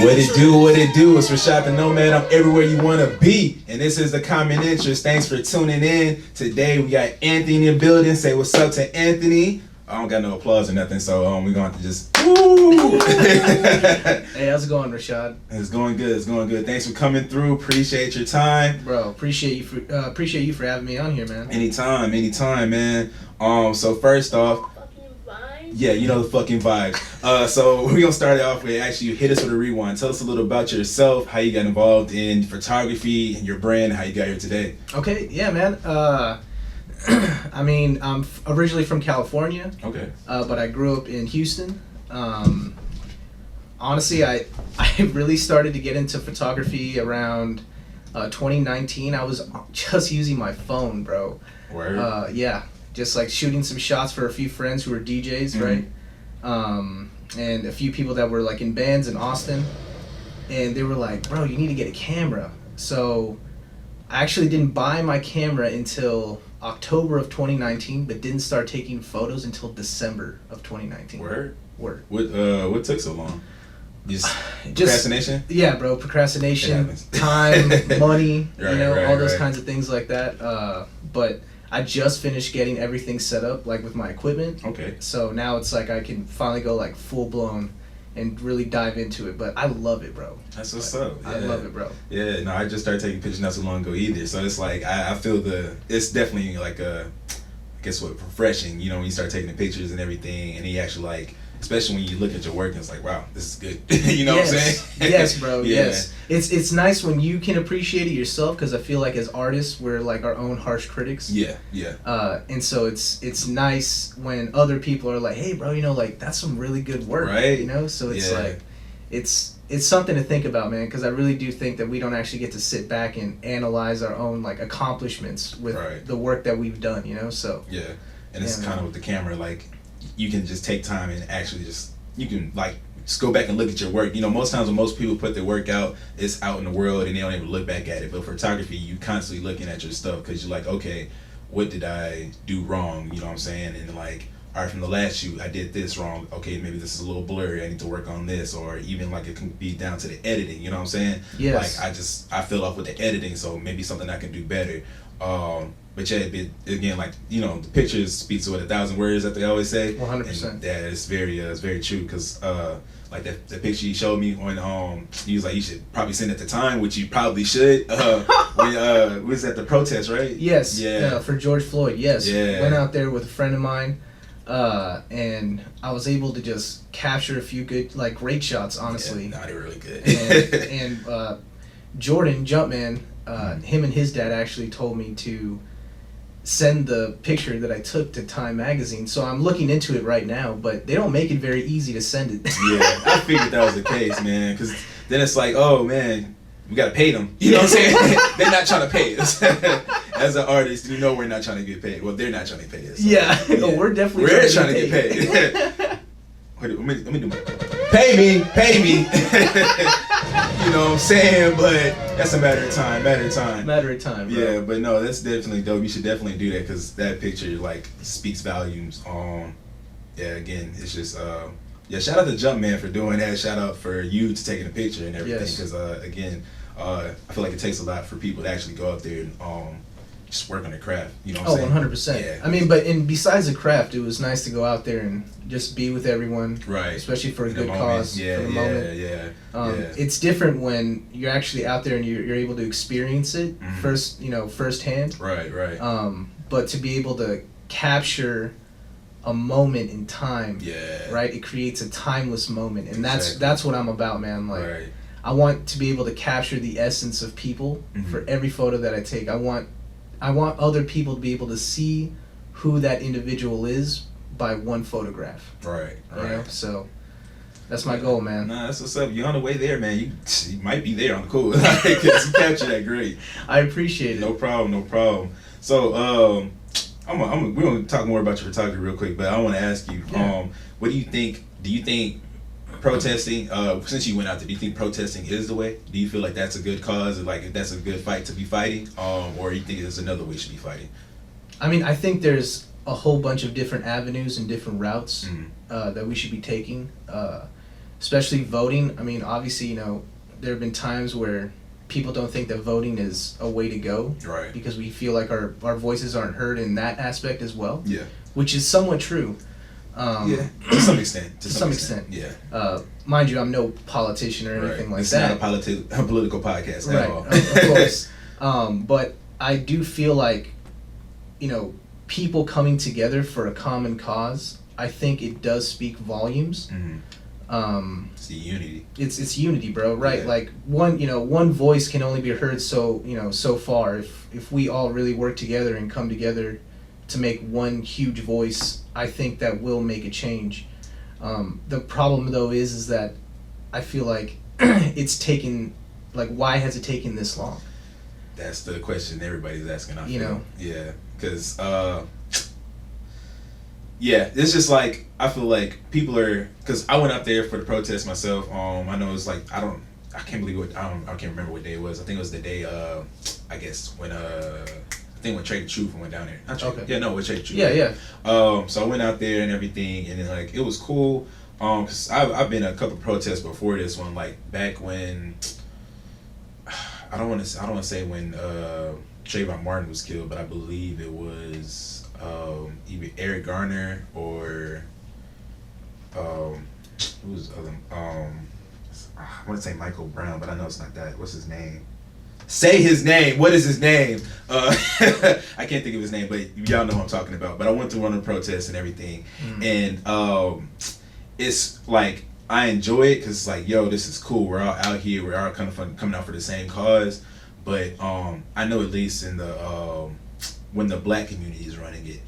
What it do, what it do. It's Rashad the Nomad. I'm everywhere you want to be. And this is The Common Interest. Thanks for tuning in. Today we got Anthony in the building. Say what's up to Anthony. I don't got no applause or nothing, so we're going to have to just woo. Hey, how's it going, Rashad? It's going good. It's going good. Thanks for coming through. Appreciate your time, bro. Appreciate you for having me on here, man. Anytime, man. So first off, yeah, you know the fucking vibes. So we're gonna start it off with actually hit us with a rewind. Tell us a little about yourself, how you got involved in photography and your brand, how you got here today. Okay, yeah, man. I mean, I'm originally from California. Okay. But I grew up in Houston. Honestly, I really started to get into photography around 2019. I was just using my phone, bro. Word. Yeah. Just like shooting some shots for a few friends who were DJs, right? And a few people that were like in bands in Austin. And they were like, bro, you need to get a camera. So I actually didn't buy my camera until October of 2019, but didn't start taking photos until December of 2019. Word. What took so long? Just procrastination? Yeah, bro. Procrastination, time, money, right, all those kinds of things like that. But I just finished getting everything set up, like with my equipment. Okay. So now it's like I can finally go like full blown and really dive into it. But I love it, bro. That's what's up. Yeah. I love it, bro. Yeah, no, I just started taking pictures not so long ago either. So it's like I feel it's definitely like refreshing, when you start taking the pictures and everything, and you actually like, especially when you look at your work and it's like, wow, this is good. You know yes. what I'm saying? Yes, bro. Yeah. Yes. It's nice when you can appreciate it yourself, because I feel like as artists we're like our own harsh critics. Yeah. And so it's nice when other people are like, hey, bro, like that's some really good work, right? So it's like it's something to think about, man, because I really do think that we don't actually get to sit back and analyze our own like accomplishments with the work that we've done, So yeah, and it's kind of with the camera, like you can just take time and actually you can like just go back and look at your work. Most times when most people put their work out, it's out in the world and they don't even look back at it. But photography, you constantly looking at your stuff because you're like, okay, what did I do wrong? You know what I'm saying? And like, all right, from the last shoot, I did this wrong. Okay, maybe this is a little blurry. I need to work on this. Or even like it can be down to the editing. You know what I'm saying? Yes. Like I fell off with the editing, so maybe something I can do better. But yeah, again, like, the pictures speaks to 1,000 words that they always say. 100%. And that is it's very true, because like the picture you showed me on, you was like, you should probably send it to time, which you probably should. We was at the protest, right? Yes. Yeah. For George Floyd. Yes. Yeah. Went out there with a friend of mine, and I was able to just capture a few good, like, great shots. Honestly. Yeah, they were really good. and Jordan Jumpman, him and his dad actually told me to send the picture that I took to Time magazine, so I'm looking into it right now, but they don't make it very easy to send it. Yeah, I figured that was the case, man, because then it's like, oh man, we gotta pay them. You know what I'm saying? They're not trying to pay us. As an artist, we're not trying to get paid. Well, they're not trying to pay us. So, yeah. No, we're definitely trying to get paid. Wait, let me do my pay me. You know what I'm saying? But that's a matter of time. Matter of time, bro. Yeah, but no, that's definitely dope. You should definitely do that, because that picture like speaks volumes. Yeah, again, it's just shout out to Jumpman for doing that. Shout out for you to taking a picture and everything, because again, I feel like it takes a lot for people to actually go out there and just work on their craft. You know what I'm saying? 100%. Yeah. I mean, but besides the craft, it was nice to go out there and just be with everyone. Right. Especially for a good moment. cause. Yeah, for the moment. Yeah. It's different when you're actually out there and you're able to experience it firsthand. Right. But to be able to capture a moment in time. Yeah. Right. It creates a timeless moment, and Exactly. that's what I'm about, man. Like, right. I want to be able to capture the essence of people for every photo that I take. I want other people to be able to see who that individual is by one photograph. Right. So that's my goal, man. Nah, that's what's up. You're on the way there, man. You might be there on the cool, because you captured that great. I appreciate it. No problem. So we're gonna talk more about your photography real quick, but I want to ask you, what do you think? Do you think protesting, since you went out there, do you think protesting is the way? Do you feel like that's a good cause, or like if that's a good fight to be fighting, or you think there's another way you should be fighting? I mean, I think there's a whole bunch of different avenues and different routes that we should be taking. especially voting. I mean, obviously, you know, there have been times where people don't think that voting is a way to go. Right. Because we feel like our voices aren't heard in that aspect as well. Yeah. Which is somewhat true. Yeah, to some extent. To some extent. Yeah. Mind you, I'm no politician or anything like it's that. It's not a political podcast at right, all. Of course. But I do feel like, you know, people coming together for a common cause, I think it does speak volumes. Mm-hmm. It's the unity. It's unity, bro. Right? Yeah. Like one voice can only be heard so far. If we all really work together and come together to make one huge voice, I think that will make a change. The problem though is that I feel like it's taken, like, why has it taken this long? That's the question everybody's asking. I feel. You know? Yeah, because yeah, it's just like I feel like people are, because I went out there for the protest myself. I know it's like I can't believe what I can't remember what day it was. I think it was the day I guess when when Trade the Truth went down there. Not Trade, okay. Yeah, no, with Trade the Truth. Yeah. So I went out there and everything, and then like it was cool. Cause I've been at a couple protests before this one, like back when I don't want to say when Trayvon Martin was killed, but I believe it was either Eric Garner or who was the other? I want to say Michael Brown, but I know it's not that. What's his name? Say his name. What is his name? I can't think of his name, but y'all know who I'm talking about. But I went to one of the protests and everything, and it's like I enjoy it because it's like, yo, this is cool. We're all out here. We're all kind of coming out for the same cause. But I know at least in the when the black community is running it,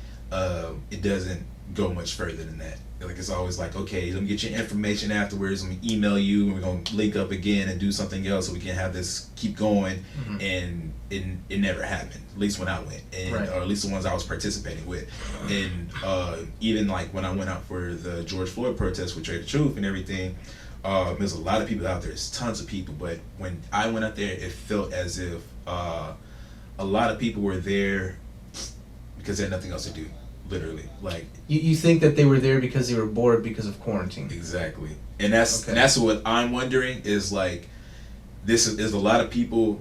it doesn't go much further than that. Like it's always like, okay, let me get your information afterwards. Let me email you, and we're gonna link up again and do something else so we can have this keep going. And it never happened. At least when I went, and or at least the ones I was participating with. And even like when I went out for the George Floyd protest with Trade the Truth and everything, there's a lot of people out there. There's tons of people, but when I went out there, it felt as if a lot of people were there because they had nothing else to do. Literally, like you think that they were there because they were bored because of quarantine. Exactly, and that's what I'm wondering is like, this is a lot of people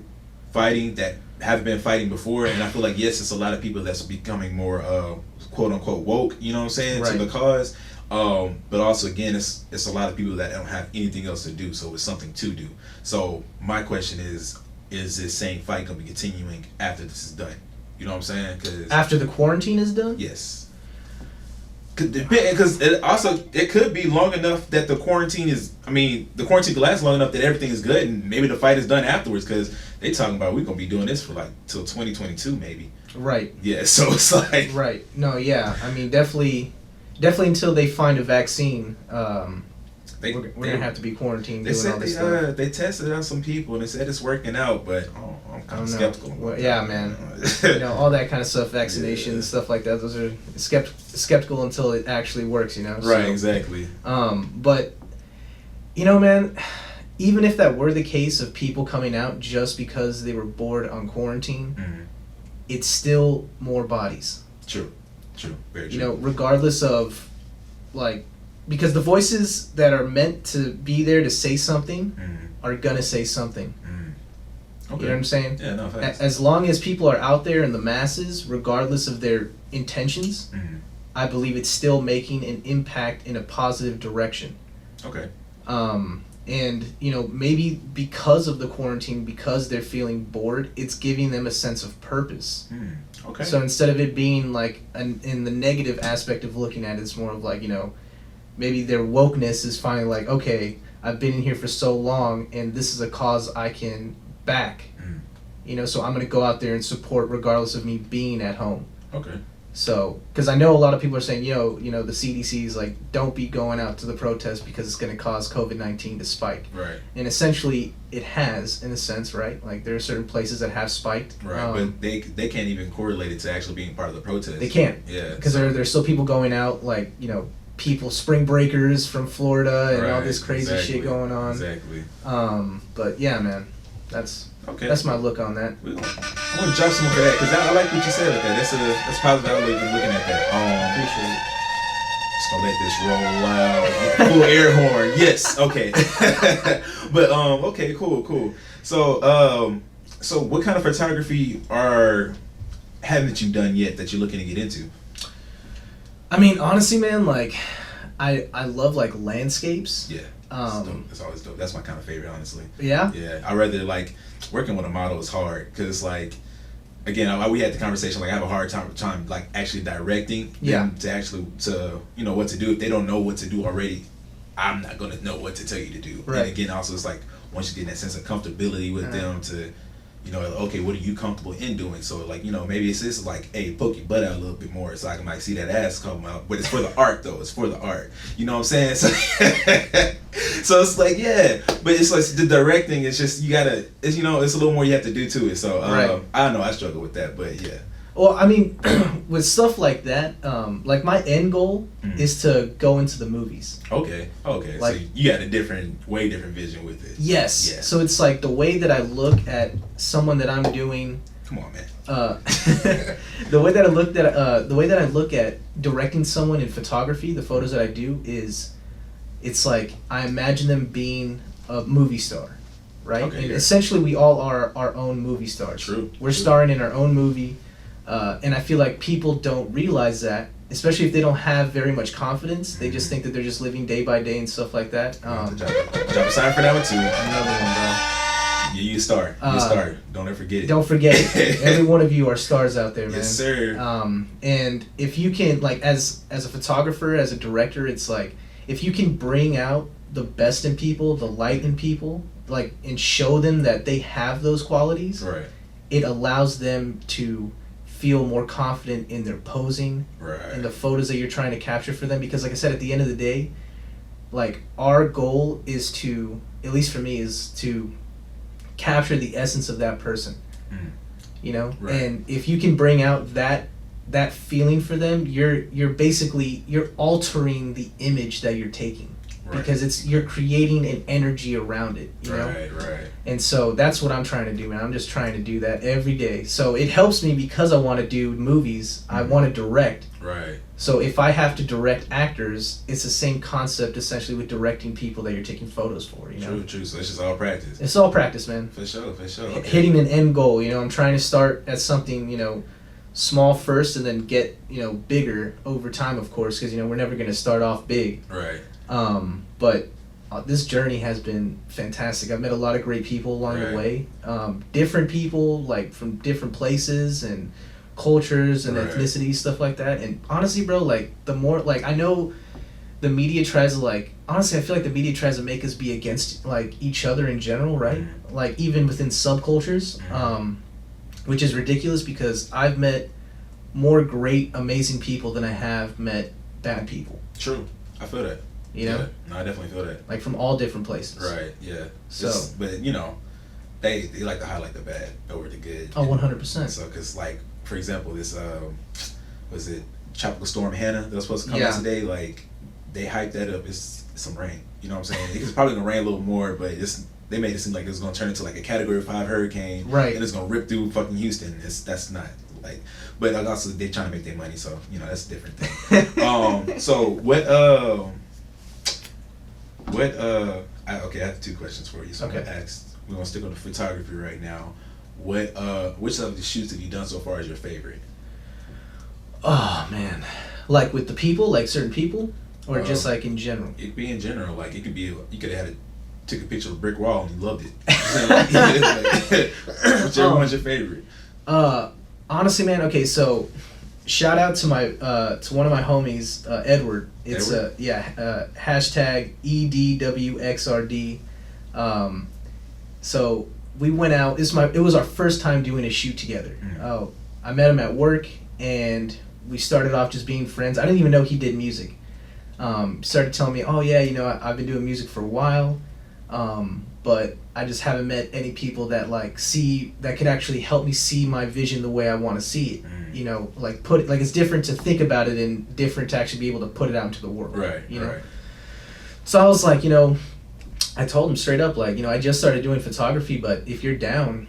fighting that have been fighting before, and I feel like yes, it's a lot of people that's becoming more quote unquote woke. You know what I'm saying, to the cause. But also again, it's a lot of people that don't have anything else to do, so it's something to do. So my question is this same fight gonna be continuing after this is done? You know what I'm saying? Cause after the quarantine is done? Yes. Because it could be long enough that the quarantine could last long enough that everything is good and maybe the fight is done afterwards, because they talking about we're going to be doing this for like till 2022 maybe. Right. Yeah, so it's like... Right. No, yeah. I mean, definitely until they find a vaccine, we're going to have to be quarantined doing all this stuff. They tested on some people and they said it's working out, but I'm kind of skeptical. Well, yeah, man. All that kind of stuff, vaccinations, stuff like that, those are skeptical until it actually works, you know? Right, exactly. But, man, even if that were the case of people coming out just because they were bored on quarantine, it's still more bodies. True. Very true. Regardless of, like, because the voices that are meant to be there to say something are gonna say something. Okay. You know what I'm saying? Yeah, no, facts. As long as people are out there in the masses, regardless of their intentions, I believe it's still making an impact in a positive direction. Okay. And maybe because of the quarantine, because they're feeling bored, it's giving them a sense of purpose. Okay. So instead of it being like in the negative aspect of looking at it, it's more of like, maybe their wokeness is finally like, okay, I've been in here for so long and this is a cause I can back. So I'm going to go out there and support regardless of me being at home. Okay. So, because I know a lot of people are saying, the CDC is like, don't be going out to the protest because it's going to cause COVID-19 to spike. Right. And essentially it has, in a sense, right? Like there are certain places that have spiked. Right, but they can't even correlate it to actually being part of the protest. They can't. Yeah. Because there's still people going out, like, people, spring breakers from Florida and all this crazy shit going on. Exactly. But yeah, man, that's my look on that. I want to drop some for that because I like what you said with that. That's positive outlook in looking at that. Appreciate it. Just gonna let this roll out. Full air horn. Yes. Okay. But okay. Cool. So what kind of photography haven't you done yet that you're looking to get into? I mean, honestly, man, like, I love like landscapes. Yeah. That's always dope. That's my kind of favorite, honestly. Yeah. Yeah. I rather like working with a model is hard because like. Again, we had the conversation. Like, I have a hard time like actually directing them to actually you know what to do. If they don't know what to do already, I'm not gonna know what to tell you to do. Right. And again, also it's like once you get that sense of comfortability with them to, you know, okay, what are you comfortable in doing? So like, you know, maybe it's just like, hey, poke your butt out a little bit more so I can like see that ass come out. But it's for the art though. It's for the art. You know what I'm saying? So, so it's like, yeah, but it's like the directing. It's just it's you know, it's a little more you have to do to it. So I don't know. I struggle with that, but yeah. Well, I mean, with stuff like that, like my end goal is to go into the movies. Okay. Like, so you got a way different vision with it. Yes. Yeah. So it's like the way that I look at someone that I'm doing. Come on, man. The way that I look at directing someone in photography, the photos that I do is, it's like I imagine them being a movie star, right? Okay, and yeah. essentially, we all are our own movie stars. True. We're starring in our own movie. And I feel like people don't realize that, especially if they don't have very much confidence. They just think that they're just living day by day and stuff like that. Drop a sign for that one too. Another one, bro. Yeah, you a star. You a star. Don't ever forget it. Don't forget it. Every one of you are stars out there, man. Yes, sir. And if you can, like, as a photographer, as a director, it's like, if you can bring out the best in people, the light in people, like, and show them that they have those qualities, right. It allows them to feel more confident in their posing, right. in the photos that you're trying to capture for them. Because like I said, at the end of the day, like, our goal is to, at least for me, is to capture the essence of that person. You know? Right. And if you can bring out that feeling for them, you're basically altering the image that you're taking. Right. Because you're creating an energy around it, you know? Right. And so that's what I'm trying to do, man. I'm just trying to do that every day. So it helps me because I want to do movies. I want to direct. Right. So if I have to direct actors, it's the same concept essentially with directing people that you're taking photos for, you know? True. So it's just all practice. It's all practice, man. For sure. Okay. Hitting an end goal, you know? I'm trying to start at something, you know, small first and then get, you know, bigger over time, of course, because, you know, we're never going to start off big. Right. But this journey has been fantastic. I've met a lot of great people along the way. Different people, like, from different places and cultures and ethnicities, stuff like that. And honestly, bro, like, the more, like, I know the media tries to, like, honestly, I feel like the media tries to make us be against, like, each other in general, right? Like, even within subcultures, which is ridiculous because I've met more great, amazing people than I have met bad people. True. I feel that. You know? Yeah. No, I definitely feel that. Like, from all different places. Right, yeah. So, but, you know, they like to highlight the bad over the good. Oh, 100%. So, because, like, for example, this, was it Tropical Storm Hannah that was supposed to come out today? Like, they hyped that up. It's some rain. You know what I'm saying? It's probably going to rain a little more, but they made it seem like it was going to turn into, like, a Category 5 hurricane. Right. And it's going to rip through fucking Houston. That's not, like... But also, they're trying to make their money, so, you know, that's a different thing. So, I have 2 questions for you. So I'm gonna ask. We're gonna stick on the photography right now. Which of the shoots have you done so far is your favorite? Oh man, like with the people, like certain people, or just like in general. It could be in general. Like it could be. You could have took a picture of a brick wall and you loved it. Whichever one's your favorite. Honestly, man. Okay, so shout out to my to one of my homies, Edward. It's hashtag EDWXRD. So we went out. It was our first time doing a shoot together. I met him at work and we started off just being friends. I didn't even know he did music. Started telling me, oh yeah, you know, I've been doing music for a while, but I just haven't met any people that that could actually help me see my vision the way I want to see it. You know, like it's different to think about it and different to actually be able to put it out into the world. Right. You know. So I was like, you know, I told him straight up, like, you know, I just started doing photography, but if you're down,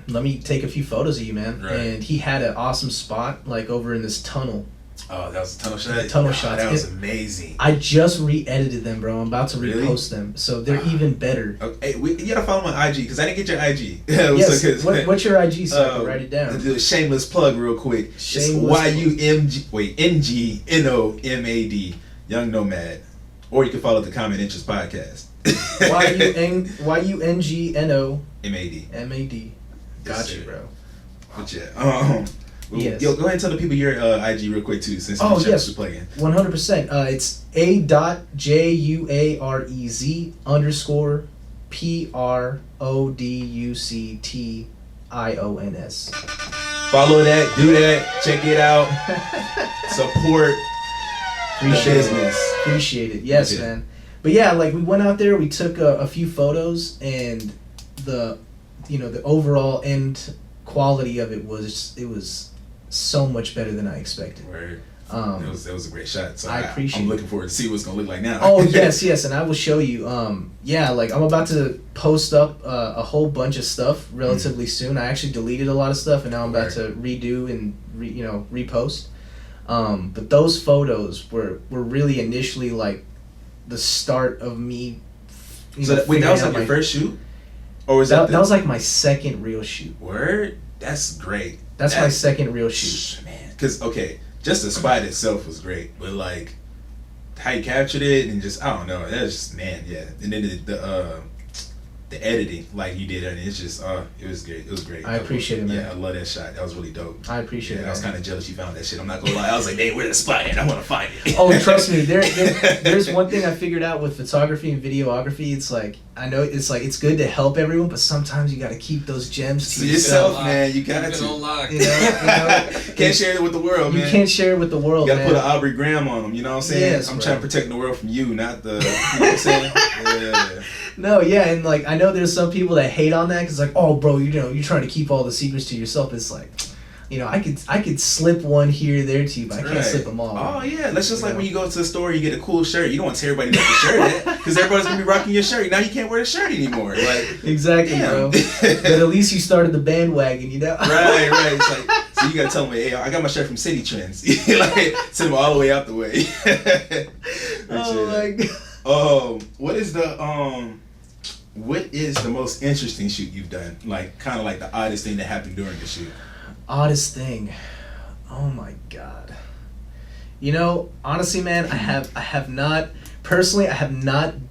let me take a few photos of you, man. Right. And he had an awesome spot, like over in this tunnel. It's Oh, that was a tunnel shot? Tunnel shots. That was amazing. I just re-edited them, bro. I'm about to Really? repost them, so they're even better. Okay, you gotta follow my IG because I didn't get your IG. Yes. What's your IG? So I can write it down. Do a shameless plug real quick. Shameless It's YUNGNOMAD, Young Nomad, or you can follow the Common Interest Podcast. YUNGNO MAD. Got you, bro. But yeah, yes. Yo, go ahead and tell the people your IG real quick too, since yes, to plug in. 100%. It's A.JUAREZ_PRODUCTIONS. Follow that, do that, check it out, support the business. Appreciate it. Yes, man. But yeah, like we went out there, we took a few photos, and the overall end quality of it was so much better than I expected. Word. It was a great shot. So I'm looking forward to see what it's gonna look like now. Oh yes, and I will show you. Like I'm about to post up a whole bunch of stuff relatively soon. I actually deleted a lot of stuff, and now I'm about to redo and repost. But those photos were really initially like the start of me. That was like your first shoot, or was that was like my second real shoot? Word. That's great. That's my second real shoot. Man, because just the spot itself was great, but like how you captured it and just I don't know, that's just and then the editing like you did, and it's just it was great. It was great. I appreciate it, man. Yeah, I love that shot. That was really dope. I appreciate it. I was kind of jealous you found that shit. I'm not gonna lie. I was like, "Hey, where's the spot at? I want to find it." Oh, trust me. There's one thing I figured out with photography and videography. It's like I know it's good to help everyone, but sometimes you got to keep those gems to yourself, man. You got to. Can't share it with the world, man. You can't share it with the world. You got to put an Aubrey Graham on them. You know what I'm saying? Yes, I'm trying to protect the world from you, not the. You know what I'm saying? Yeah. No, and like I know there's some people that hate on that because like, oh, bro, you're trying to keep all the secrets to yourself. It's like, I could slip one here or there to you, but I can't slip them all. Oh yeah, that's just like when you go to the store, you get a cool shirt. You don't want to tell everybody to get the shirt because everybody's gonna be rocking your shirt. Now you can't wear the shirt anymore. Like exactly, bro. But at least you started the bandwagon, Right. It's like so you gotta tell them, hey, I got my shirt from City Trends. Like send them all the way out the way. Oh my god. What is the most interesting shoot you've done? Like, kind of like the oddest thing that happened during the shoot. Oddest thing. Oh my god. Honestly, man, I have not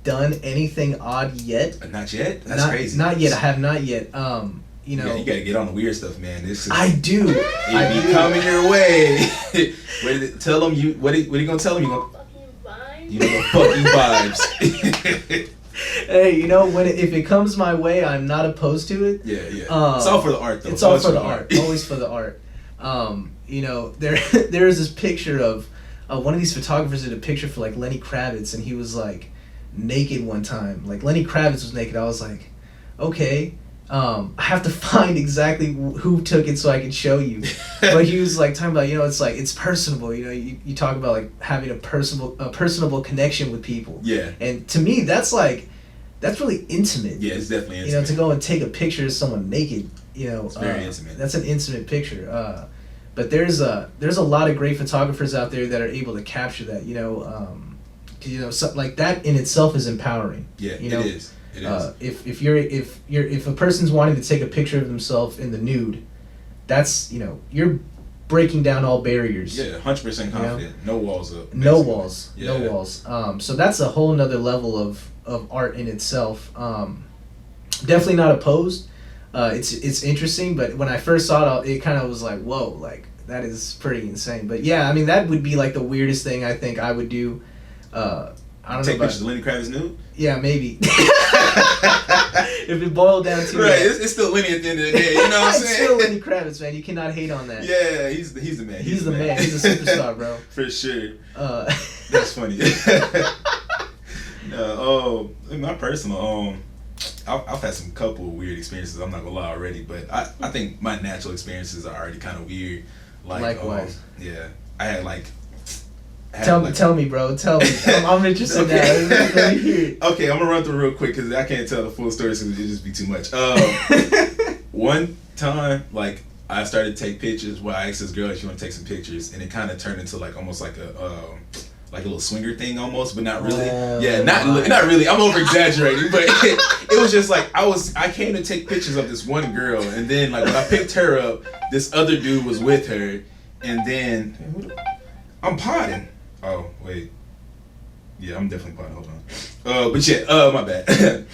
done anything odd yet. Not yet? That's crazy. Not yet. I have not yet. You gotta get on the weird stuff, man. I do. It be coming your way. Tell them what are you gonna tell them? You know, fucking vibes. Hey, if it comes my way, I'm not opposed to it. Yeah. It's all for the art, though. It's all for the art. Always for the art. There is this picture of one of these photographers did a picture for like Lenny Kravitz, and he was like naked one time. Like Lenny Kravitz was naked. I was like, okay. I have to find exactly who took it so I can show you. But he was like talking about, it's like it's personable. You talk about like having a personable connection with people. Yeah. And to me, that's really intimate. Yeah, it's definitely intimate. To go and take a picture of someone naked. It's very intimate. That's an intimate picture. But there's a lot of great photographers out there that are able to capture that. So, like that in itself is empowering. Yeah, it is. It is. If a person's wanting to take a picture of themselves in the nude, that's you're breaking down all barriers. Yeah, 100% confident. No walls up. Basically. No walls. Yeah. No walls. So that's a whole nother level of art in itself. Definitely not opposed. It's interesting, but when I first saw it kind of was like, whoa, like that is pretty insane. But yeah, I mean that would be like the weirdest thing I think I would do. I don't take know. Pictures of Lenny Kravitz nude? Yeah, maybe. If it boiled down to right, it's still Lenny at the end of the day. You know what I'm saying? It's still Lenny Kravitz, man. You cannot hate on that. Yeah, he's the man. He's the man. He's a superstar, bro. For sure. That's funny. In my personal, I've had some couple of weird experiences. I'm not gonna lie already, but I think my natural experiences are already kind of weird. Like, likewise. Yeah, I had like. Tell me, bro. Tell me. I'm interested now. Let me hear it. Okay, I'm gonna run through real quick because I can't tell the full story because it'd just be too much. One time, like I started to take pictures. Well, I asked this girl if she want to take some pictures, and it kind of turned into like almost like a little swinger thing almost, but not really. Not really. I'm over exaggerating, but it was just like I came to take pictures of this one girl, and then like when I picked her up, this other dude was with her, and then I'm potting. Oh wait, yeah, I'm definitely potting. Hold on. But yeah, my bad.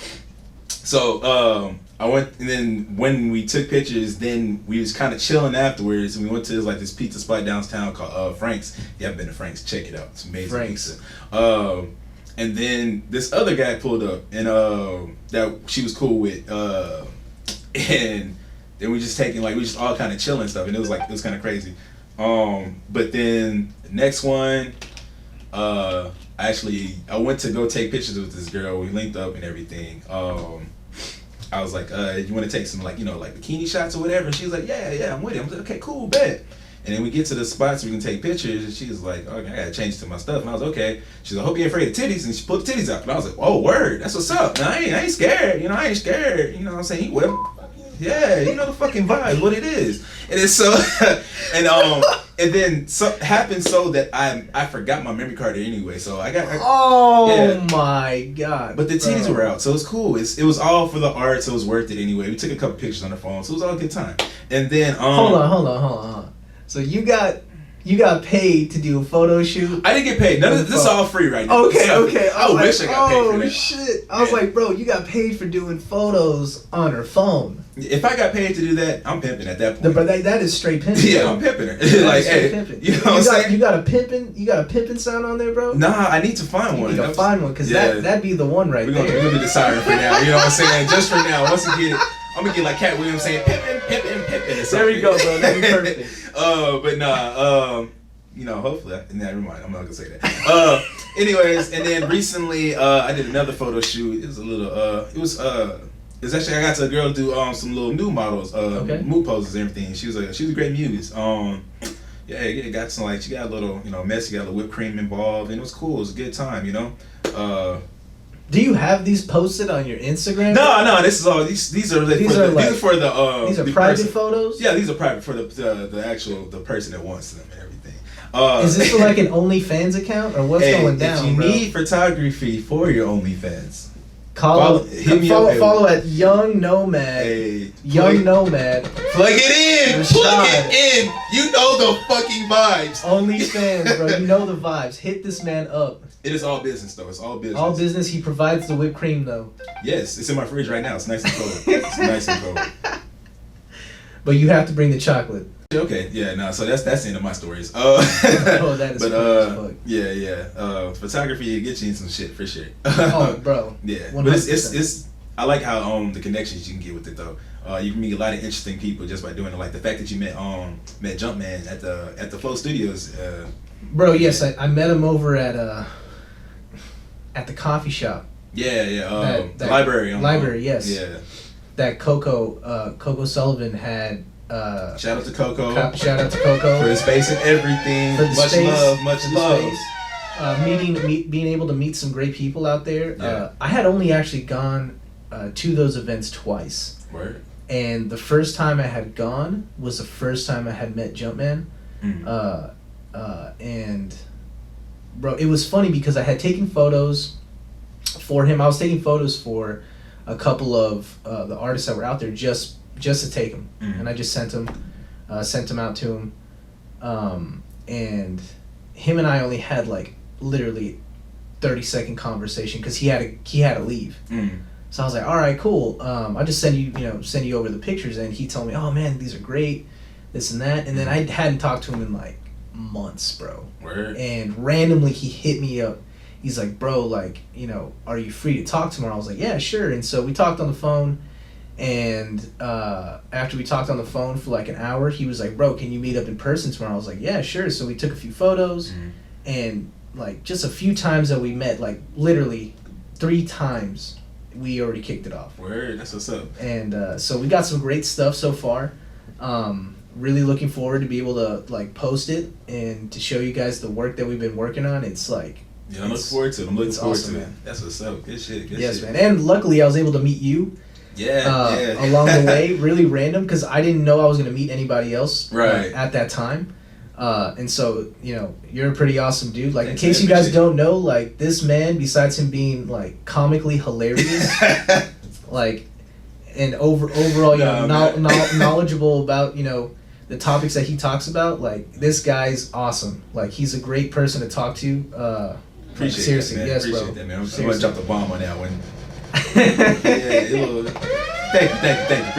So I went, and then when we took pictures, then we was kind of chilling afterwards, and we went to this pizza spot downtown called Frank's. If you haven't been to Frank's, check it out. It's amazing Frank's. pizza. And then this other guy pulled up, and that she was cool with, and then we just all kind of chilling and stuff, and it was kind of crazy. But then the next one, I went to go take pictures with this girl. We linked up and everything. I was like, you want to take some like bikini shots or whatever? And she was like, yeah, I'm with it. I was like, okay, cool, bet. And then we get to the spot so we can take pictures, and she was like, okay, I gotta change to my stuff. And I was like, okay. She's like, I hope you ain't afraid of titties. And she pulled the titties out. And I was like, oh, word, that's what's up. And I ain't scared. I ain't scared. You know what I'm saying? Yeah, you know the fucking vibe, what it is. And it's so, and then happened so that I forgot my memory card anyway, so I got. My god! But the titties were out, so it's cool. It was all for the art, so it was worth it anyway. We took a couple pictures on the phone, so it was all a good time. And then hold on. So you got paid to do a photo shoot? I didn't get paid. None of this is all free right now. Okay. I wish I got paid for that. Oh shit! I was like, bro, you got paid for doing photos on her phone. If I got paid to do that, I'm pimping at that point. But that is straight pimping. Yeah, I'm pimping her. Like, hey, pimping. You know what I'm saying? You got a pimping sound on there, bro? Nah, I need to find one. You need to find one, because that'd be the one right there. We're gonna be the siren for now. You know what I'm saying? Just for now. Once we get it, I'm gonna get like Cat Williams saying pimping. There we go, bro. That'd be perfect. But nah, hopefully, never mind. I'm not gonna say that. Anyways, and then recently, I did another photo shoot. It was a little, it's actually, I got to a girl to do some little nude models, mood poses and everything. She was a great muse. Got some she got a little, messy, got a little whipped cream involved, and it was cool. It was a good time, Do you have these posted on your Instagram? No. This is all these are for the private photos. Yeah, these are private for the person that wants them and everything. Is this for like an OnlyFans account, or what's going down? If you need photography for your OnlyFans, follow at Young Nomad. Nomad. Plug it in. You know the fucking vibes. OnlyFans, bro. You know the vibes. Hit this man up. It is all business, though. It's all business. All business. He provides the whipped cream, though. Yes, it's in my fridge right now. It's nice and cold. It's nice and cold. But you have to bring the chocolate. Okay, yeah, no, so that's the end of my stories. That is fuck. Yeah. Photography, it gets you in some shit for sure. Oh, bro. Yeah, 100%. But it's I like how the connections you can get with it though. You can meet a lot of interesting people just by doing it. Like the fact that you met Jumpman at the Flow Studios. Bro, yes, I met him over at the coffee shop. Yeah. The library. Library, yes. Yeah. That Coco Sullivan had. Shout out to Coco. For the space and everything. Much love. Being able to meet some great people out there. Yeah. I had only actually gone to those events twice. Word. And the first time I had gone was the first time I had met Jumpman. And bro, it was funny because I had taken photos for him. I was taking photos for a couple of the artists that were out there just to take them, and I just sent them out to him, and him and I only had like literally 30-second conversation because he had to leave. So I was like, all right, cool. I'll just send you over the pictures, and he told me, oh man, these are great, this and that, and then I hadn't talked to him in like months, bro. Word. And randomly he hit me up. He's like, bro, like, are you free to talk tomorrow? I was like, yeah, sure. And so we talked on the phone. And after we talked on the phone for like an hour, he was like, bro, can you meet up in person tomorrow? I was like, yeah, sure. So we took a few photos, and like just a few times that we met, like literally 3 times, we already kicked it off. Word, that's what's up. And so we got some great stuff so far. Really looking forward to be able to like post it and to show you guys the work that we've been working on. It's like, I'm looking forward to it. I'm looking forward awesome, to it. man. That's what's up. Good shit. Yes, man. And luckily I was able to meet you. along the way, really random, because I didn't know I was going to meet anybody else at that time. And so, you know, you're a pretty awesome dude. Like, in case you guys don't know, like, this man, besides him being, like, comically hilarious, like, and overall, you know, knowledgeable about, you know, the topics that he talks about, like, this guy's awesome. Like, he's a great person to talk to. Appreciate seriously, that, man. yes, Appreciate bro. that, man. I'm going to drop the bomb on that one. Thank you.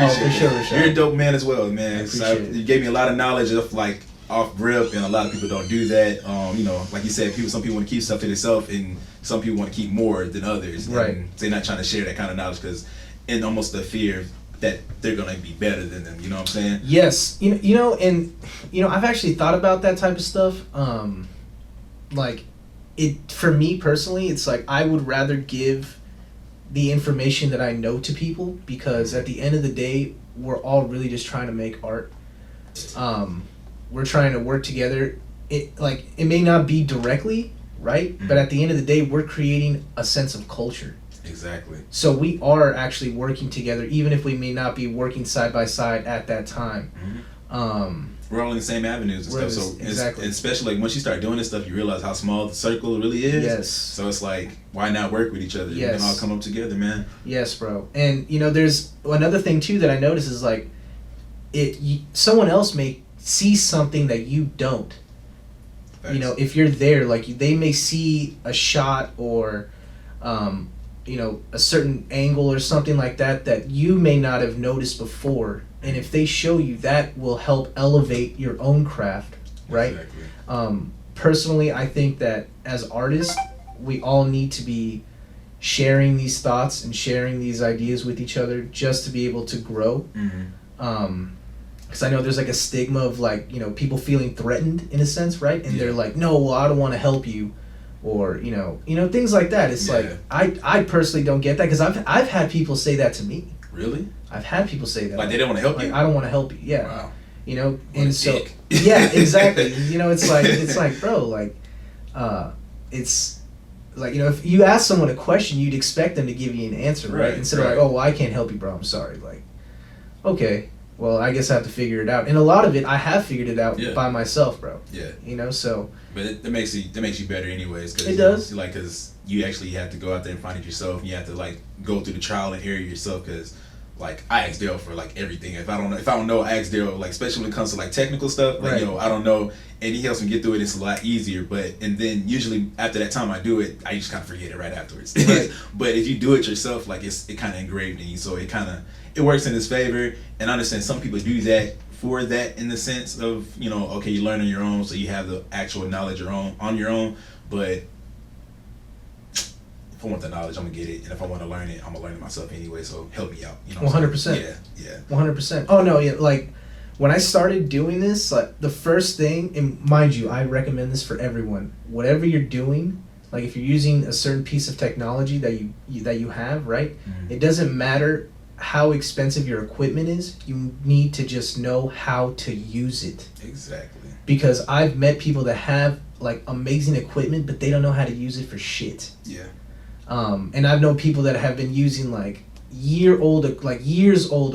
Appreciate it. You're a dope man as well, man. You gave me a lot of knowledge of, like, off rip, and a lot of people don't do that. You know, like you said, some people want to keep stuff to themselves, and some people want to keep more than others. Right. And they're not trying to share that kind of knowledge because, in almost the fear that they're gonna be better than them. You know what I'm saying? Yes. You know, and you know, I've actually thought about that type of stuff. Like, it for me personally, it's like I would rather give the information that I know to people, because at the end of the day, we're all really just trying to make art. We're trying to work together. It may not be directly, right? Mm-hmm. But at the end of the day, we're creating a sense of culture. Exactly. So we are actually working together, even if we may not be working side by side at that time. Mm-hmm. We're all in the same avenues and stuff. So exactly. Especially like once you start doing this stuff, you realize how small the circle really is. Yes. So it's like, why not work with each other? Yes. We can all come up together, man. Yes, bro. And you know, there's another thing too that I notice is like, someone else may see something that you don't. Thanks. You know, if you're there, like they may see a shot or, you know, a certain angle or something like that you may not have noticed before. And if they show you, that will help elevate your own craft, right? Exactly. Personally, I think that as artists, we all need to be sharing these thoughts and sharing these ideas with each other just to be able to grow. Mm-hmm. Because I know there's like a stigma of like, you know, people feeling threatened in a sense, right? And they're like, no, well, I don't want to help you. Or, you know, things like that. It's like, I personally don't get that, because I've had people say that to me. Really? I've had people say that. Like they don't want to help you? I don't want to help you, yeah. Wow. You know, what and so, yeah, exactly. You know, it's like, bro, like, it's like, you know, if you ask someone a question, you'd expect them to give you an answer, right? Instead of like, oh, well, I can't help you, bro, I'm sorry. Like, okay. Well, I guess I have to figure it out, and a lot of it I have figured it out by myself, bro. Yeah. You know, so. But it makes you better, anyways. Cause, it does. Like, cause you actually have to go out there and find it yourself. And you have to like go through the trial and error yourself. Cause like I ask Dale for like everything. If I don't know, I ask Dale. Like, especially when it comes to like technical stuff. Like, I don't know, and he helps me get through it. It's a lot easier. And then usually after that time I do it, I just kind of forget it right afterwards. Right. But if you do it yourself, like it kind of engraved in you. So it works in his favor. And I understand some people do that for that, in the sense of, you know, okay, you learn on your own, so you have the actual knowledge on your own. But if I want the knowledge, I'm gonna get it, and if I want to learn it, I'm gonna learn it myself anyway. So help me out, you know. 100%. Yeah. 100%. Oh no, yeah. Like when I started doing this, like the first thing, and mind you, I recommend this for everyone. Whatever you're doing, like if you're using a certain piece of technology that you have, right? Mm-hmm. It doesn't matter how expensive your equipment is, you need to just know how to use it. Exactly. Because I've met people that have like amazing equipment, but they don't know how to use it for shit. Yeah. And I've known people that have been using like years old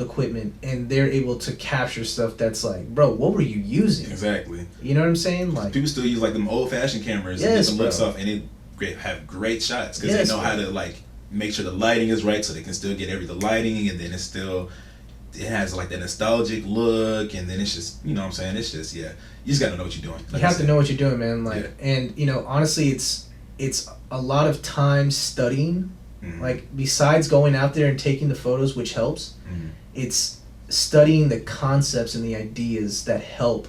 equipment, and they're able to capture stuff that's like, bro, what were you using? Exactly. You know what I'm saying? Like people still use like them old fashioned cameras and get the looks off, and they have great shots because they know how to like make sure the lighting is right, so they can still get the lighting, and then it has like that nostalgic look, and then it's just, you know what I'm saying, it's just, you just gotta know what you're doing. Like you have to know what you're doing, man. Like, and you know, honestly, it's a lot of time studying. Mm-hmm. Like besides going out there and taking the photos, which helps, it's studying the concepts and the ideas that help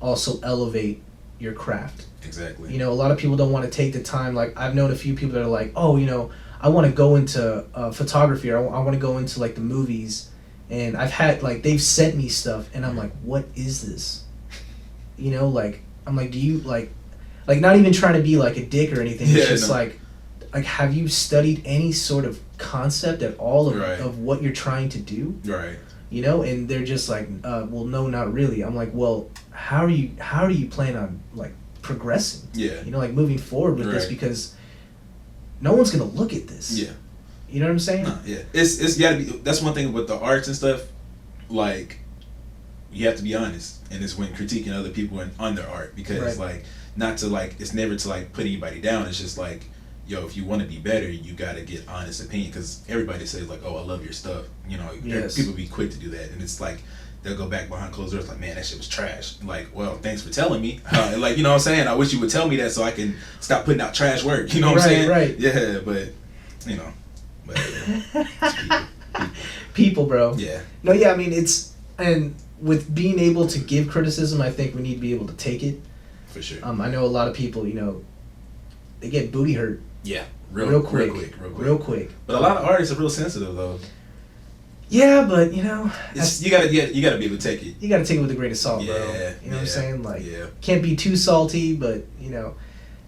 also elevate your craft. Exactly. You know, a lot of people don't want to take the time. Like I've known a few people that are like, oh, you know, I want to go into photography, or I want to go into like the movies, and I've had like they've sent me stuff, and I'm like, what is this? You know, like I'm like, do you like not even trying to be like a dick or anything? It's just like have you studied any sort of concept at all of what you're trying to do? Right. You know, and they're just like, well, no, not really. I'm like, well, how do you plan on like progressing? Yeah. You know, like moving forward with this, because no one's gonna look at this. Yeah. You know what I'm saying? No, yeah. It's gotta be. That's one thing with the arts and stuff. Like, you have to be honest, and it's when critiquing other people on their art, because like, not to like, it's never to like put anybody down. It's just like, yo, if you want to be better, you gotta get honest opinion, because everybody says like, oh, I love your stuff. You know, people be quick to do that, and it's like, they'll go back behind closed doors like, man, that shit was trash. Like, well, thanks for telling me. Like, you know what I'm saying? I wish you would tell me that so I can stop putting out trash work. You know what I'm saying? Right. Yeah, but you know, people, bro. Yeah. No, yeah. I mean, and with being able to give criticism, I think we need to be able to take it. For sure. I know a lot of people, you know, they get booty hurt. Yeah. Real quick. But a lot of artists are real sensitive though. Yeah, but you know, you gotta be able to take it. You gotta take it with a grain of salt, bro. You know what I'm saying? Like, can't be too salty, but you know,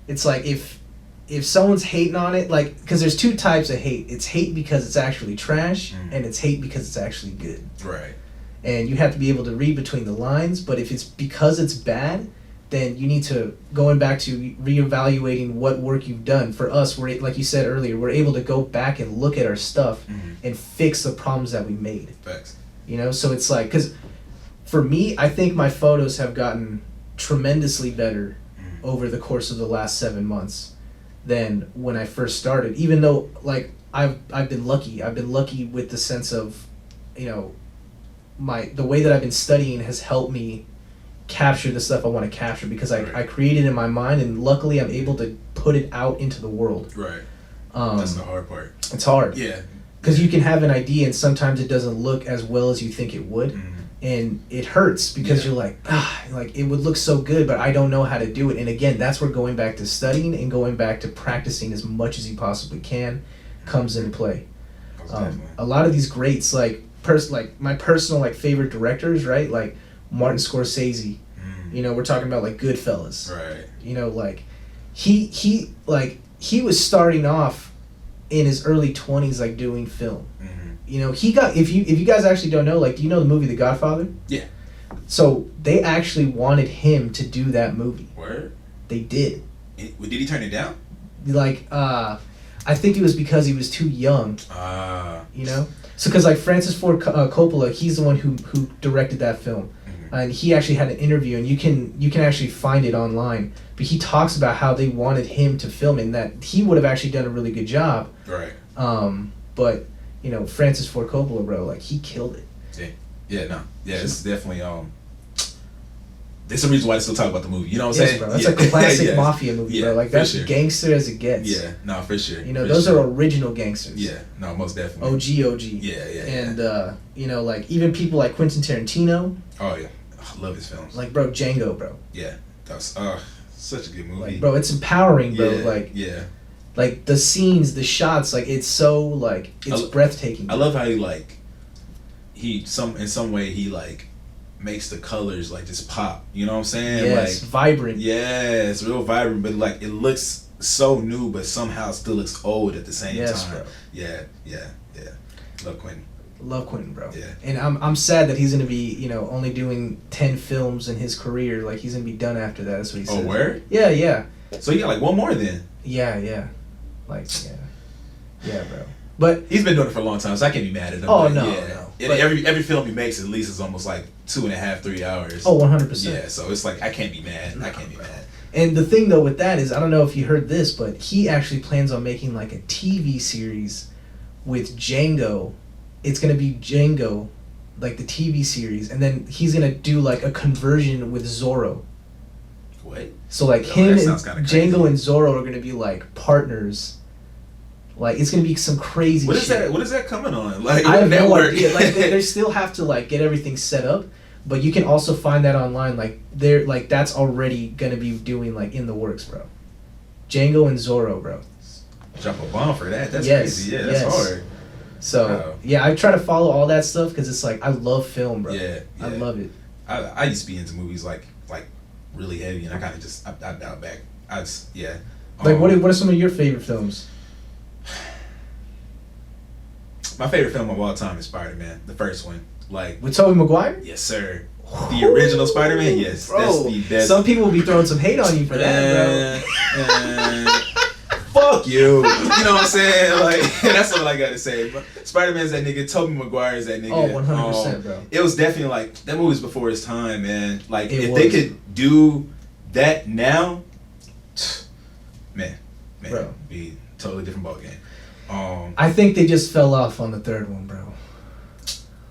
it's like if someone's hating on it, like, because there's two types of hate. It's hate because it's actually trash, and it's hate because it's actually good. Right. And you have to be able to read between the lines. But if it's because it's bad, then you need to, going back to reevaluating what work you've done. For us, we're, like you said earlier, we're able to go back and look at our stuff and fix the problems that we made. Facts. You know, so it's like, because for me, I think my photos have gotten tremendously better over the course of the last 7 months than when I first started. Even though, like, I've been lucky. I've been lucky with the sense of, you know, the way that I've been studying has helped me capture the stuff I want to capture, because I create it in my mind, and luckily I'm able to put it out into the world. Right. That's the hard part. It's hard. Yeah. Because you can have an idea and sometimes it doesn't look as well as you think it would. And it hurts because you're like, like it would look so good, but I don't know how to do it. And again, that's where going back to studying and going back to practicing as much as you possibly can comes into play. A lot of these greats, like my personal like favorite directors, right? Like Martin Scorsese. You know, we're talking about like Goodfellas. Right. You know, like he was starting off in his early 20s, like doing film. You know, he got, if you guys actually don't know, like, do you know the movie The Godfather? Yeah. So they actually wanted him to do that movie. Word? They did. Did he turn it down? Like, I think it was because he was too young. You know? So, because like Francis Ford Coppola, he's the one who directed that film. And he actually had an interview, and you can actually find it online. But he talks about how they wanted him to film it, and that he would have actually done a really good job. Right. But you know, Francis Ford Coppola, bro, like he killed it. Yeah, it's definitely there's some reason why they still talk about the movie. You know what I'm saying? Bro, that's a classic mafia movie, bro. Like that's gangster as it gets. Yeah, no, for sure. You know, those are original gangsters. Yeah, no, most definitely. OG. Yeah. And you know, like even people like Quentin Tarantino. Oh yeah, I love his films. Like, bro, Django, bro. Yeah, that's such a good movie. Like, bro, it's empowering, bro. Yeah. Like the scenes, the shots, like it's so like it's breathtaking. I love how in some way he like makes the colors like just pop. You know what I'm saying? Yes, like vibrant. Yeah, it's real vibrant, but like it looks so new, but somehow still looks old at the same time. Bro. Yeah. Love Quentin, bro. Yeah. And I'm sad that he's gonna be, you know, only doing 10 films in his career. Like he's gonna be done after that. That's what he said. Oh, word? Yeah. So you got like one more then? Yeah. Like, yeah, bro. But he's been doing it for a long time, so I can't be mad at him. Oh, but, no. And every film he makes at least is almost like 2.5, 3 hours. Oh, 100%. Yeah, so it's like I can't be mad. And the thing though with that is, I don't know if you heard this, but he actually plans on making like a TV series with Django. It's gonna be Django, like the TV series, and then he's gonna do like a conversion with Zorro. What? So like him and Django and Zorro are gonna be like partners. Like it's gonna be some crazy shit. What is that coming on? Like I have no idea. Like they still have to like get everything set up, but you can also find that online. Like they're like that's already gonna be doing like in the works, bro. Django and Zorro, bro. Drop a bomb for that. That's crazy. Yeah, that's hard. So yeah, I try to follow all that stuff because it's like I love film, bro. Yeah. I love it. I used to be into movies like really heavy, and I kind of just I dialed back. Like what are some of your favorite films? My favorite film of all time is Spider-Man, the first one. Like with Tobey Maguire? Yes, sir. The original Spider-Man, yes. Bro, that's the best. Some people will be throwing some hate on you for that, bro. fuck you. You know what I'm saying? Like, that's all I gotta say. But Spider-Man's that nigga. Tobey Maguire's that nigga. Oh, 100%, bro. It was definitely like that movie was before its time, man. Like, if was. they could do that now, man, Bro. be totally different ballgame. I think they just fell off on the third one, bro.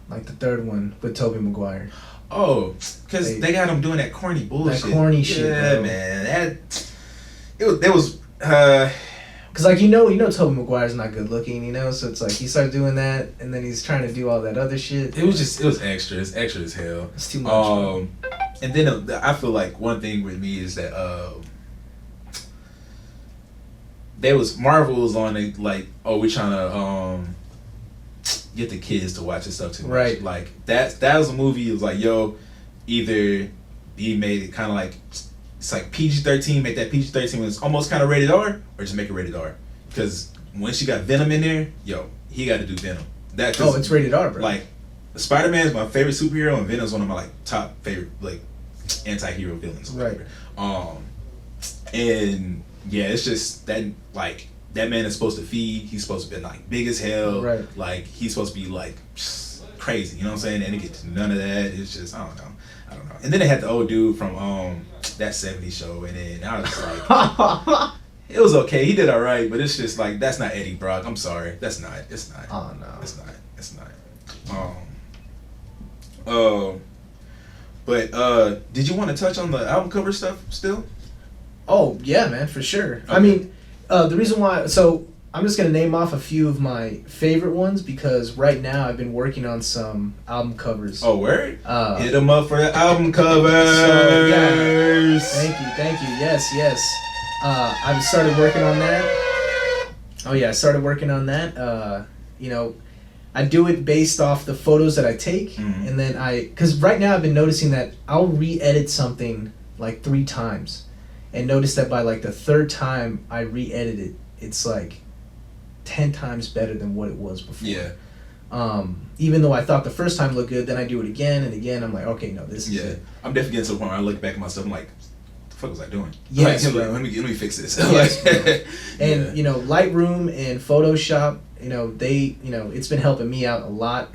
Like the third one with Tobey Maguire. Oh, because they got him doing that corny bullshit. That corny shit, yeah, bro. man. It was. Cause like you know Tobey Maguire's not good looking, you know, so it's like he started doing that, and then he's trying to do all that other shit. It was extra. It's extra as hell. It's too much. And then I feel like one thing with me is that Marvel was on it like, oh, we're trying to get the kids to watch this stuff too much. Right. Like that was a movie. It was like, yo, either he made it kind of like it's like PG-13, make that PG-13 when it's almost kind of rated R, or just make it rated R. Because once you got Venom in there, yo, he got to do Venom. It's rated R, bro. Like, Spider-Man is my favorite superhero, and Venom's one of my like top favorite like anti-hero villains. Right. And yeah, it's just that like that man is supposed to feed. He's supposed to be like big as hell. Right. Like he's supposed to be like crazy. You know what I'm saying? And it gets none of that. It's just I don't know. And then they had the old dude from that '70s show, and then I was like, it was okay. He did all right, but it's just like that's not Eddie Brock. I'm sorry, that's not. It's not. Oh no, it's not. But did you want to touch on the album cover stuff still? Oh yeah, man, for sure. Okay. I mean, the reason why. So I'm just gonna name off a few of my favorite ones because right now I've been working on some album covers. Oh, word! Hit them up for the album covers. So, yeah. Thank you. Yes. I've started working on that. Oh yeah, I started working on that. You know, I do it based off the photos that I take, and then because right now I've been noticing that I'll re-edit something like 3 times, and notice that by like the 3rd time I re-edit it, it's like 10 times better than what it was before. Yeah. Even though I thought the first time looked good, then I do it again and again. I'm like, okay, no, this is it. I'm definitely getting to the point where I look back at my stuff. I'm like, what the fuck was I doing? Yes, like, bro. Let me fix this. Yes, and you know, Lightroom and Photoshop, you know, it's been helping me out a lot.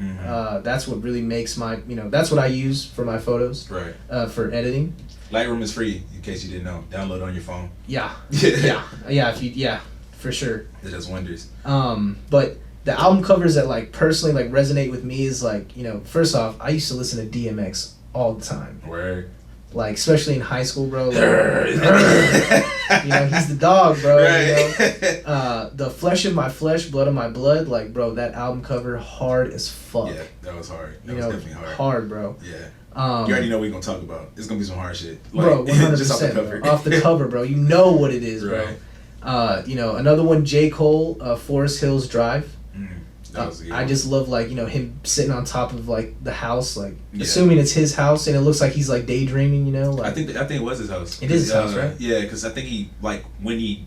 That's what really makes my, that's what I use for my photos. Right. For editing. Lightroom is free, in case you didn't know. Download it on your phone. Yeah. For sure. It does wonders. But the album covers that like personally like resonate with me is like, first off, I used to listen to DMX all the time. Word. Like especially in high school, bro. Like, he's the dog, bro. Right. The Flesh of My Flesh, Blood of My Blood, like, bro, that album cover hard as fuck. Yeah, that was hard. That was definitely hard. Hard, bro. Yeah. You already know what we're gonna talk about. It's gonna be some hard shit. Like, bro, 100%. Just off the cover. Bro. Off the cover, bro. You know what it is, bro. Right. Another one, J. Cole, Forest Hills Drive. That I just love like him sitting on top of like the house, like assuming it's his house, and it looks like he's like daydreaming. Like, I think it was his house. It is his house, right? Yeah, because I think he like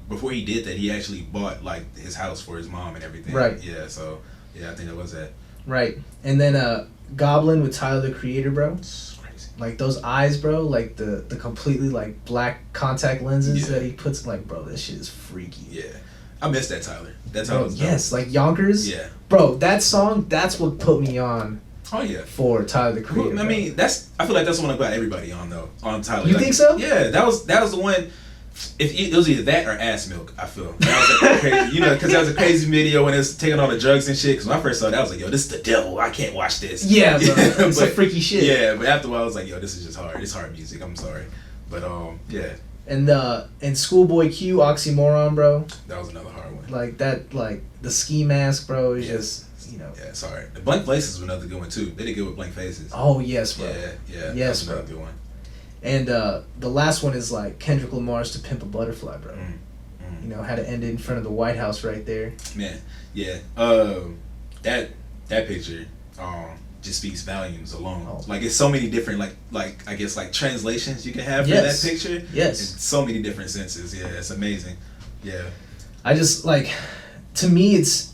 before he did that, he actually bought like his house for his mom and everything. Right. Yeah. So yeah, I think that was that. Right, and then Goblin with Tyler the Creator, bro. It's crazy. Like those eyes, bro. Like the completely like black contact lenses that he puts. Like, bro, this shit is freaky. Yeah. I miss that Tyler. That's how it was. Yes, like Yonkers. Yeah. Bro, that song, that's what put me on. Oh yeah. For Tyler the Creator. I mean, I feel like that's the one I got everybody on though. On Tyler. You think so? Yeah, that was the one. It was either that or Ass Milk. I feel that was like crazy, because that was a crazy video when it was taking all the drugs and shit. Because when I first saw that, I was like, yo, this is the devil. I can't watch this. Yeah, bro. It's like freaky shit. Yeah, but after a while, I was like, yo, this is just hard. It's hard music. I'm sorry, but yeah. And Schoolboy Q, Oxymoron, bro. That was another hard one. Like that, like the ski mask, bro. Is just Yeah, sorry. The Blank Faces was another good one too. They did good with Blank Faces. Oh yes, bro. Yeah. Yes, that was another good one. And the last one is like Kendrick Lamar's "To Pimp a Butterfly," bro. Had to end it in front of the White House right there. Man, yeah. That picture just speaks volumes alone. Oh. Like it's so many different like I guess like translations you can have for that picture. Yes. In so many different senses. Yeah, it's amazing. Yeah. I just like, to me, it's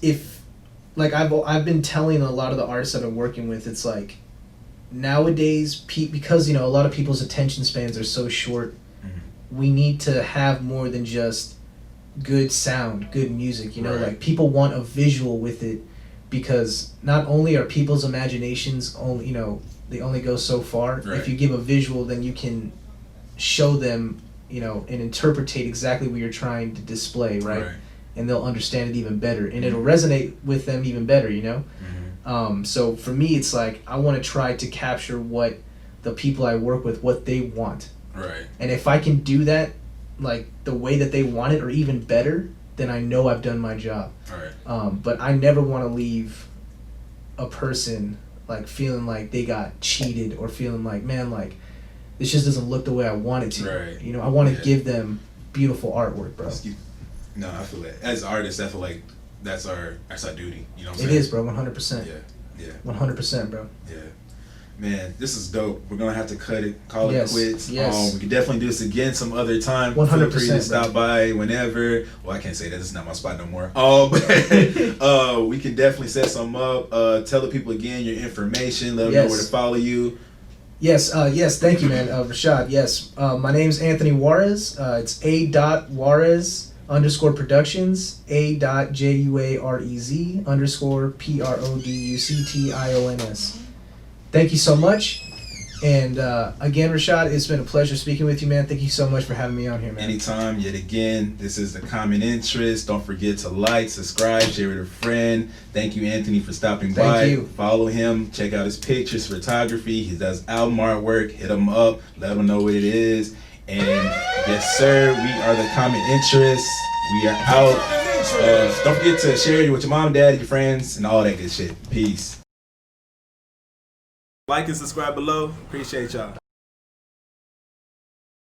I've been telling a lot of the artists I've been working with, it's like nowadays because a lot of people's attention spans are so short, we need to have more than just good sound, good music. You know, Right. like people want a visual with it, because not only are people's imaginations only, you know, they only go so far. Right. If you give a visual, then you can show them, you know, and interpretate exactly what you're trying to display, right? And they'll understand it even better, and it'll resonate with them even better, you know. So for me, it's like I want to try to capture what the people I work with, what they want. Right. And if I can do that, like the way that they want it, or even better, then I know I've done my job. Right. But I never want to leave a person like feeling like they got cheated, or feeling like, man, like this just doesn't look the way I want it to. Right. You know, I want to give them beautiful artwork, bro. No, I feel that. As artists, I feel like that's our duty. You know what I'm saying? It is, bro. 100%. Yeah. 100%, bro. Yeah. Man, this is dope. We're gonna have to call it quits. Yes. We could definitely do this again some other time. 100%, Feel free to bro. stop by whenever. Well, I can't say that. This is not my spot no more. But we can definitely set something up. Tell the people again your information. Let them know where to follow you. Yes, thank you, man. Rashad, yes. My name's Anthony Juarez. It's A.Juarez _ Productions, A.JUAREZ _ PRODUCTIONS. Thank you so much. And again, Rashad, it's been a pleasure speaking with you, man. Thank you so much for having me on here, man. Anytime, yet again, this is the Common Interest. Don't forget to like, subscribe, share with a friend. Thank you, Anthony, for stopping by. Thank you. Follow him. Check out his pictures, photography. He does album artwork. Hit him up. Let him know what it is. And yes, sir, we are the Common Interest. We are out. Don't forget to share it with your mom, dad, your friends, and all that good shit. Peace. Like and subscribe below. Appreciate y'all.